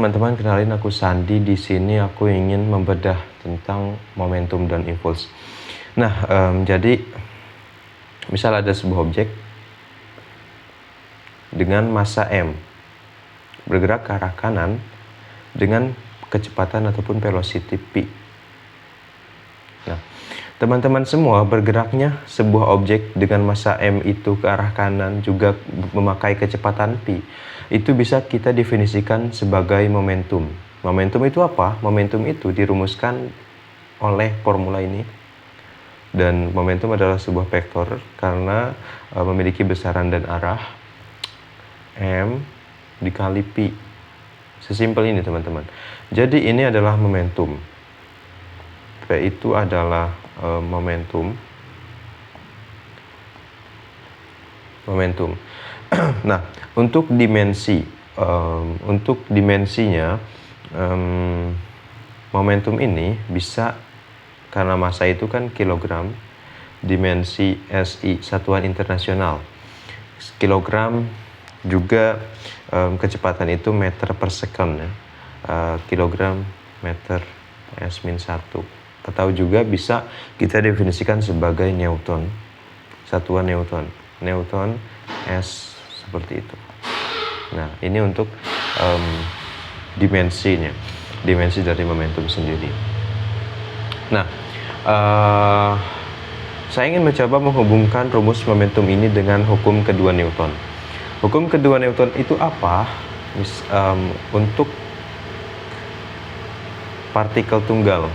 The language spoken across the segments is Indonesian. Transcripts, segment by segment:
teman-teman, kenalin aku Sandi. Di sini aku ingin membedah tentang momentum dan impuls. Nah, jadi misal ada sebuah objek dengan massa m bergerak ke arah kanan dengan kecepatan ataupun velocity p. Nah, teman-teman semua bergeraknya sebuah objek dengan massa m itu ke arah kanan juga memakai kecepatan p. Itu bisa kita definisikan sebagai momentum. Momentum itu apa? Momentum itu dirumuskan oleh formula ini. Dan momentum adalah sebuah vektor karena memiliki besaran dan arah m dikali p. Sesimpel ini teman-teman. Jadi ini adalah momentum. P itu adalah momentum. Nah, untuk dimensinya momentum ini bisa, karena massa itu kan kilogram, dimensi SI satuan internasional. Kilogram juga kecepatan itu meter per second ya. Kilogram meter S-1. Atau juga bisa kita definisikan sebagai Newton, satuan Newton. Newton S seperti itu. Nah, ini untuk dimensinya, dimensi dari momentum sendiri. Nah, saya ingin mencoba menghubungkan rumus momentum ini dengan hukum kedua Newton. Hukum kedua Newton itu apa? Untuk partikel tunggal.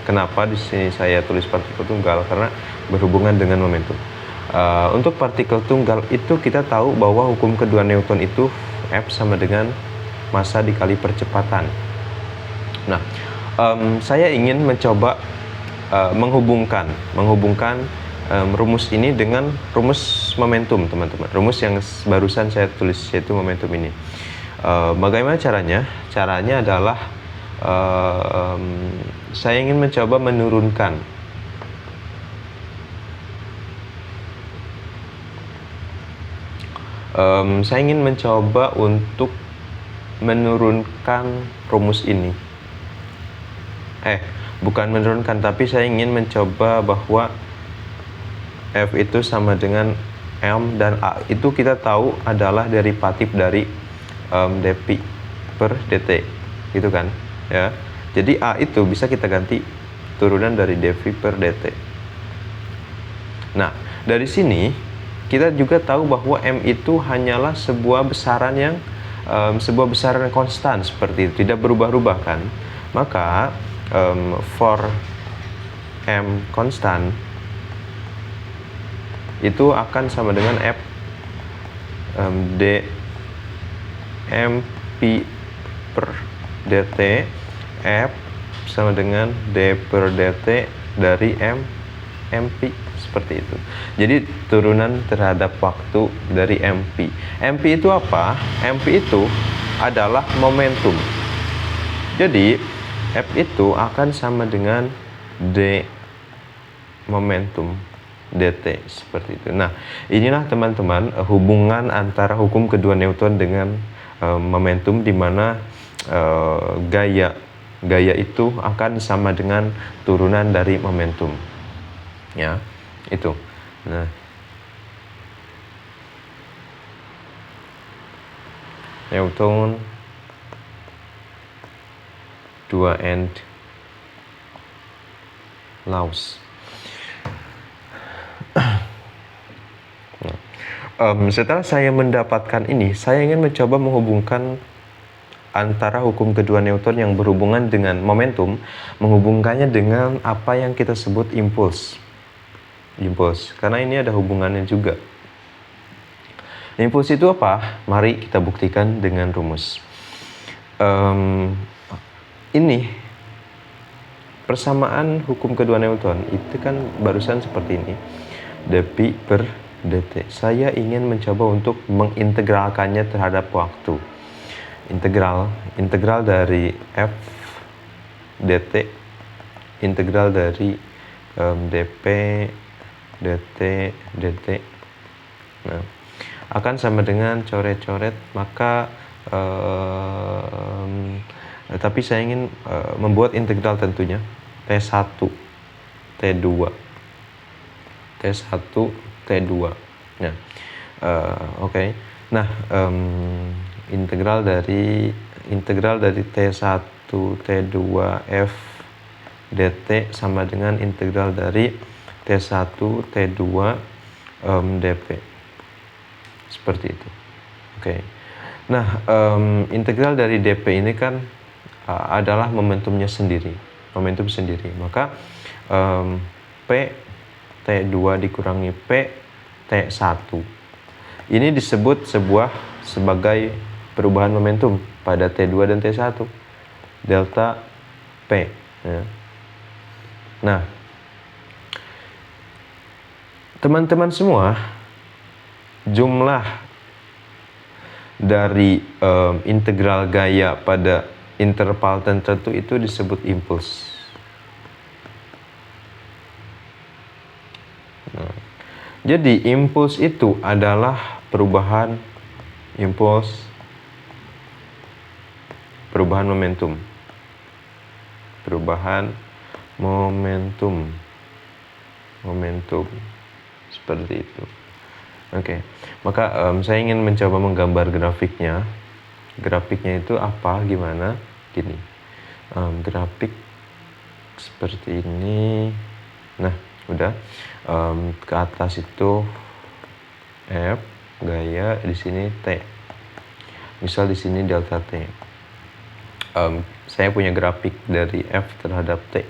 Kenapa di sini saya tulis partikel tunggal? Karena berhubungan dengan momentum. Untuk partikel tunggal itu kita tahu bahwa hukum kedua Newton itu F sama dengan massa dikali percepatan. Nah, saya ingin mencoba menghubungkan rumus ini dengan rumus momentum, teman-teman. Rumus yang barusan saya tulis, yaitu momentum ini. Bagaimana caranya? Caranya adalah saya ingin mencoba menurunkan untuk menurunkan rumus ini. Bukan menurunkan, tapi saya ingin mencoba bahwa F itu sama dengan M dan A itu kita tahu adalah derivatif dari dpi per dt, gitu kan ya. Jadi A itu bisa kita ganti turunan dari dv per dt. Nah, dari sini kita juga tahu bahwa M itu hanyalah sebuah besaran yang konstan seperti itu, tidak berubah-ubah kan. Maka for M konstan itu akan sama dengan F d mp per dt. F sama dengan d per dt dari mp, seperti itu. Jadi turunan terhadap waktu dari mp. Mp itu apa? Mp itu adalah momentum. Jadi F itu akan sama dengan d momentum dt, seperti itu. Nah, inilah teman-teman hubungan antara hukum kedua Newton dengan momentum, di mana gaya itu akan sama dengan turunan dari momentum. Ya, itu. Nah, Newton 2 and laws. Setelah saya mendapatkan ini, saya ingin mencoba menghubungkan antara hukum kedua Newton yang berhubungan dengan momentum, menghubungkannya dengan apa yang kita sebut impuls, karena ini ada hubungannya juga. Impuls itu apa? Mari kita buktikan dengan rumus. Ini persamaan hukum kedua Newton itu kan barusan seperti ini, dpi per dt. Saya ingin mencoba untuk mengintegralkannya terhadap waktu. Integral dari f dt, integral dari dp dt dt. Nah, akan sama dengan coret-coret, maka tapi saya ingin membuat integral tentunya T1, T2, T1, T2. Nah, oke. Nah, integral dari T1, T2 F dt sama dengan integral dari T1, T2 dp. Seperti itu. Oke. Nah, integral dari dp ini kan adalah momentum sendiri. Maka P T2 dikurangi P T1. Ini disebut sebagai perubahan momentum pada T2 dan T1. Delta P. Ya. Nah, teman-teman semua, jumlah dari integral gaya pada interval tertentu itu disebut impuls. Nah, jadi impuls itu adalah perubahan momentum. Momentum seperti itu. Oke. Maka saya ingin mencoba menggambar grafiknya. Grafiknya itu apa, gimana? Gini. Grafik seperti ini. Nah, udah. Ke atas itu F gaya, di sini T. Misal di sini delta T. Saya punya grafik dari F terhadap T.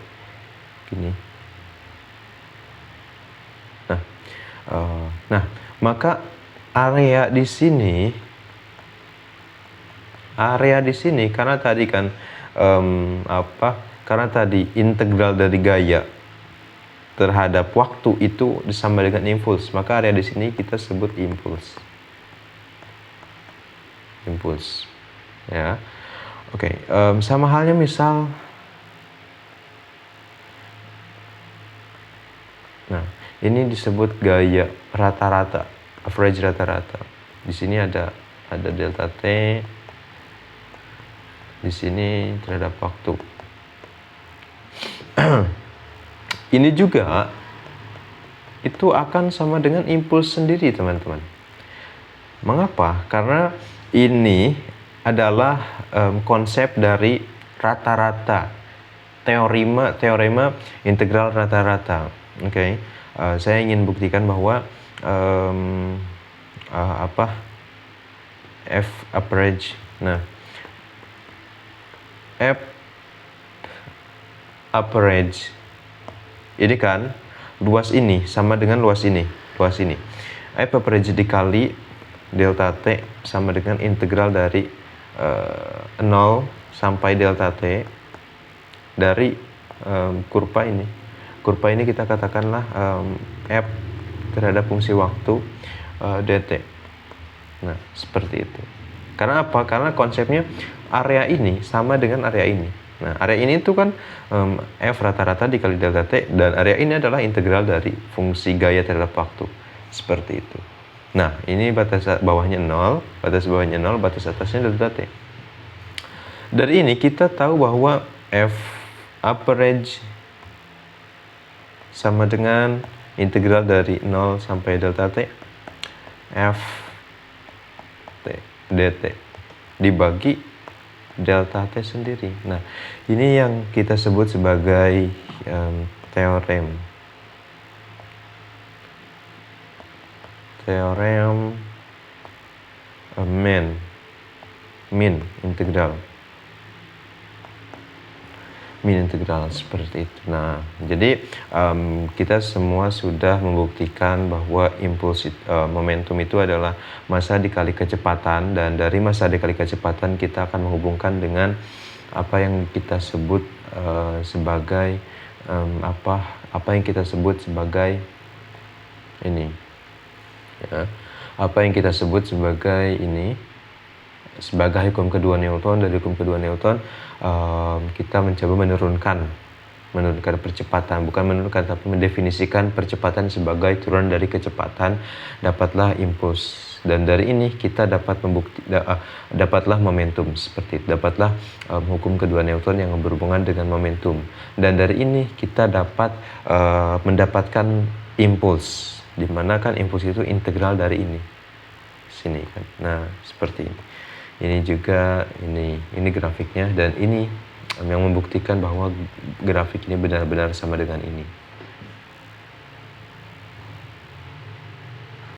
Gini. Nah, maka area di sini karena tadi kan karena tadi integral dari gaya terhadap waktu itu sama dengan impuls, maka area di sini kita sebut impuls. Ya. Oke, sama halnya misal, nah, ini disebut gaya rata-rata, average rata-rata. Di sini ada delta T, di sini terhadap waktu. Ini juga itu akan sama dengan impuls sendiri, teman-teman. Mengapa? Karena ini adalah konsep dari rata-rata, teorema integral rata-rata. Oke. Saya ingin buktikan bahwa F average. Nah, F average ini kan luas ini sama dengan luas ini. F average dikali delta T sama dengan integral dari 0 sampai delta T dari kurva ini. Kurva ini kita katakanlah F terhadap fungsi waktu dt. Nah, seperti itu. Karena apa? Karena konsepnya area ini sama dengan area ini. Nah, area ini itu kan F rata-rata dikali delta T, dan area ini adalah integral dari fungsi gaya terhadap waktu. Seperti itu. Nah, ini batas bawahnya 0, batas bawahnya 0, batas atasnya delta T. Dari ini kita tahu bahwa F average sama dengan integral dari 0 sampai delta T F T dt dibagi delta T sendiri. Nah, ini yang kita sebut sebagai teorem min integral seperti itu. Nah, jadi kita semua sudah membuktikan bahwa impuls momentum itu adalah massa dikali kecepatan, dan dari massa dikali kecepatan kita akan menghubungkan dengan apa yang kita sebut sebagai apa yang kita sebut sebagai ini, ya, apa yang kita sebut sebagai ini, sebagai hukum kedua Newton. Dari hukum kedua Newton kita mencoba menurunkan percepatan, bukan menurunkan tapi mendefinisikan percepatan sebagai turun dari kecepatan, dapatlah impuls Dan dari ini kita dapat dapatlah momentum seperti itu. Dapatlah hukum kedua Newton yang berhubungan dengan momentum. Dan dari ini kita dapat mendapatkan impuls, di mana kan impuls itu integral dari ini. Sini kan. Nah, seperti ini. Ini juga ini grafiknya, dan ini yang membuktikan bahwa grafik ini benar-benar sama dengan ini.